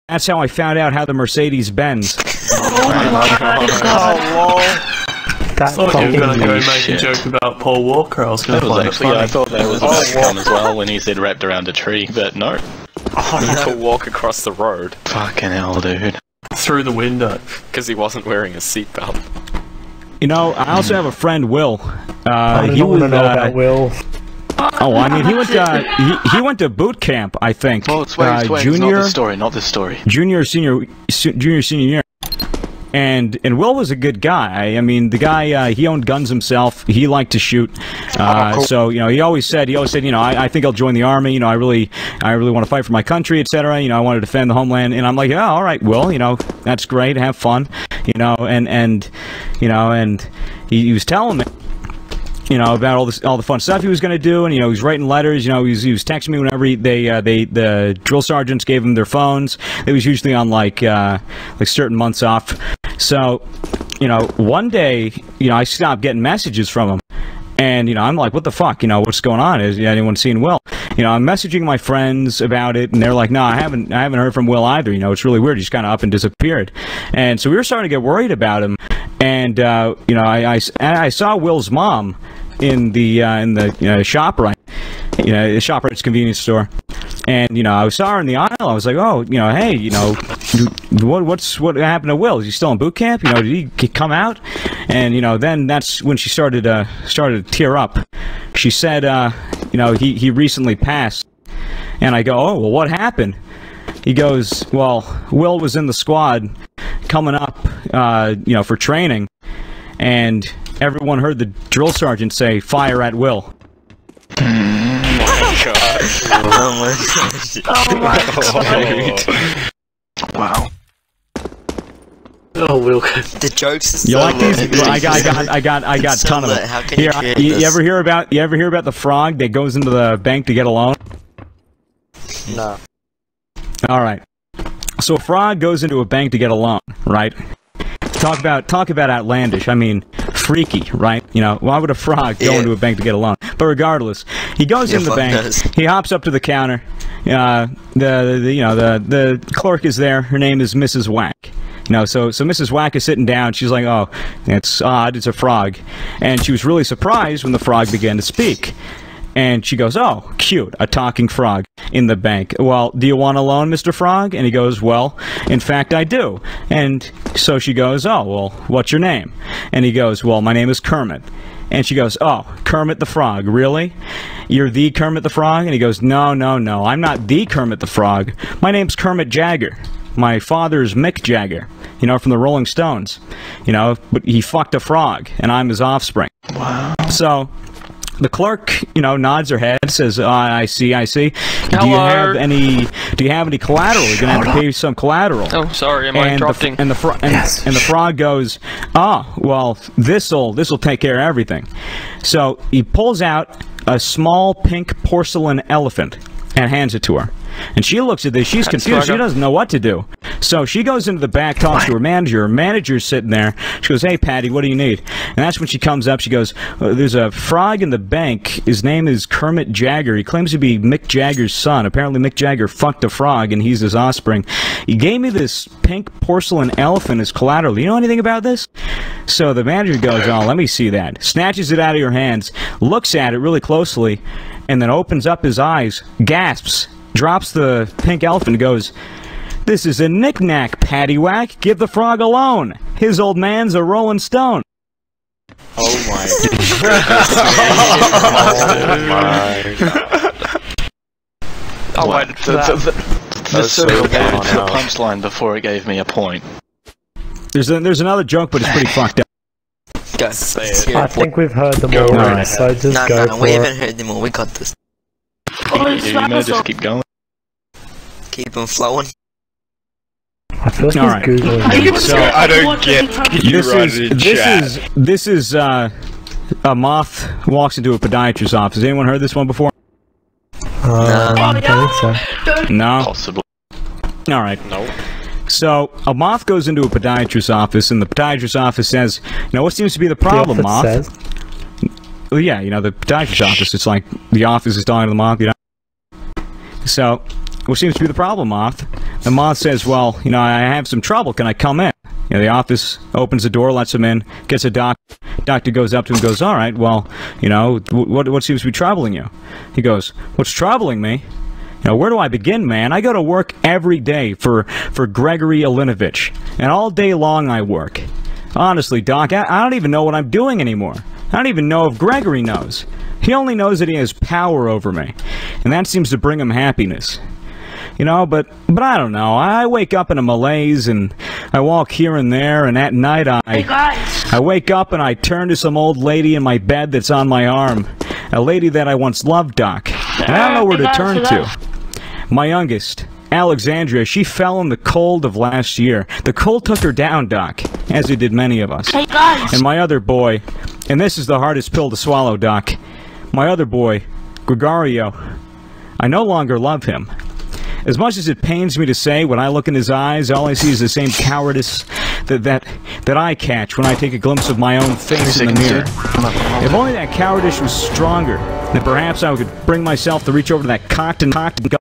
That's how I found out how the Mercedes Benz. I thought you were going to go make a joke about Paul Walker. I was going to find it funny. I thought that was one as well when he said wrapped around a tree, but no. To walk across the road. Fucking hell, dude. Through the window. Because he wasn't wearing a seatbelt. You know, I also have a friend, Will. I don't want to know about Will. Oh, I mean, he went to boot camp, I think. Well, it's Swags, junior, not this story, not this story. Junior, senior year. And Will was a good guy. I mean, the guy, he owned guns himself. He liked to shoot. Cool. So, you know, he always said, you know, I think I'll join the army. You know, I really want to fight for my country, etc. You know, I want to defend the homeland. And I'm like, oh, all right, Will, you know, that's great. Have fun. You know, and he was telling me, you know, about all the fun stuff he was going to do, and you know, he was writing letters. You know, he was texting me whenever the drill sergeants gave him their phones. It was usually on like certain months off. So, you know, one day, you know, I stopped getting messages from him, and you know, I'm like, what the fuck? You know, what's going on? Is anyone seen Will? You know, I'm messaging my friends about it, and they're like, no, I haven't heard from Will either. You know, it's really weird. He's kind of up and disappeared, and so we were starting to get worried about him. And you know, I saw Will's mom in the ShopRite, you know, the ShopRite's convenience store, and you know, I saw her in the aisle. I was like, oh, you know, hey, you know, what happened to Will? Is he still in boot camp? You know, did he come out? And you know, then that's when she started to tear up. She said, you know, he recently passed, and I go, oh, well, what happened? He goes, well, Will was in the squad coming up, you know, for training, and everyone heard the drill sergeant say, fire at Will. Oh my god. Oh my god. Wow. Oh, Will. The jokes. You like these? I got a ton of them. How can Here, you ever hear about the frog that goes into the bank to get a loan? No. All right. So a frog goes into a bank to get a loan, right? Talk about outlandish. I mean, freaky, right? You know, why would a frog go into a bank to get a loan? But regardless, he goes in the bank. He hops up to the counter. The clerk is there. Her name is Mrs. Whack. You know, so Mrs. Whack is sitting down. She's like, oh, it's odd. It's a frog. And she was really surprised when the frog began to speak. And she goes, oh, cute, a talking frog in the bank. Well, do you want a loan, Mr. Frog? And he goes, well, in fact, I do. And so she goes, oh, well, what's your name? And he goes, well, my name is Kermit. And she goes, oh, Kermit the Frog, really? You're the Kermit the Frog? And he goes, no, I'm not the Kermit the Frog. My name's Kermit Jagger. My father's Mick Jagger, you know, from the Rolling Stones. You know, but he fucked a frog, and I'm his offspring. Wow. So the clerk, you know, nods her head, says, I see. Hello. Do you have any collateral? You're going to have to pay some collateral. Oh, sorry, am I interrupting? And the frog goes, oh, well, this'll take care of everything. So he pulls out a small pink porcelain elephant and hands it to her. And she looks at this, she's confused, she doesn't know what to do. So she goes into the back, talks to her manager. Her manager's sitting there. She goes, hey, Patty, what do you need? And that's when she comes up, she goes, there's a frog in the bank. His name is Kermit Jagger. He claims to be Mick Jagger's son. Apparently Mick Jagger fucked a frog, and he's his offspring. He gave me this pink porcelain elephant as collateral. Do you know anything about this? So the manager goes, oh, let me see that. Snatches it out of your hands, looks at it really closely, and then opens up his eyes, gasps, drops the pink elephant and goes, this is a knick-knack, paddywhack. Give the frog a loan. His old man's a Rolling Stone. Oh my god. I waited for that. This gave me a punchline before it gave me a point. There's another joke, but it's pretty fucked up. Go. I think we've heard them all, right. So just go for we it. haven't heard them all. We got this. You may just keep going. Keep them flowing. I feel like he's Alright. Googling. So I don't get This is a moth walks into a podiatrist's office. Has anyone heard this one before? I don't think so. No? Possibly. Alright. No. So, a moth goes into a podiatrist's office, and the podiatrist's office says, you know, what seems to be the problem, The office moth? says. Well, yeah, you know, the podiatrist's office, it's like the office is talking to the moth, you know? So, what seems to be the problem, moth? the moth says, well, you know, I have some trouble. Can I come in? You know, the office opens the door, lets him in, gets a doctor. Doctor goes up to him and goes, all right, well, you know, what seems to be troubling you? He goes, what's troubling me? You know, where do I begin, man? I go to work every day for Gregory Alinovich, and all day long I work. Honestly, Doc, I don't even know what I'm doing anymore. I don't even know if Gregory knows. He only knows that he has power over me, and that seems to bring him happiness. You know, but I don't know. I wake up in a malaise, and I walk here and there, and at night I wake up and I turn to some old lady in my bed that's on my arm. A lady that I once loved, Doc. And I don't know where to turn to. My youngest, Alexandria, she fell in the cold of last year. The cold took her down, Doc, as it did many of us. Hey guys! And my other boy, and this is the hardest pill to swallow, Doc. My other boy, Gregorio, I no longer love him. As much as it pains me to say, when I look in his eyes, all I see is the same cowardice that I catch when I take a glimpse of my own face in the mirror. If only that cowardice was stronger, then perhaps I could bring myself to reach over to that cocked and go.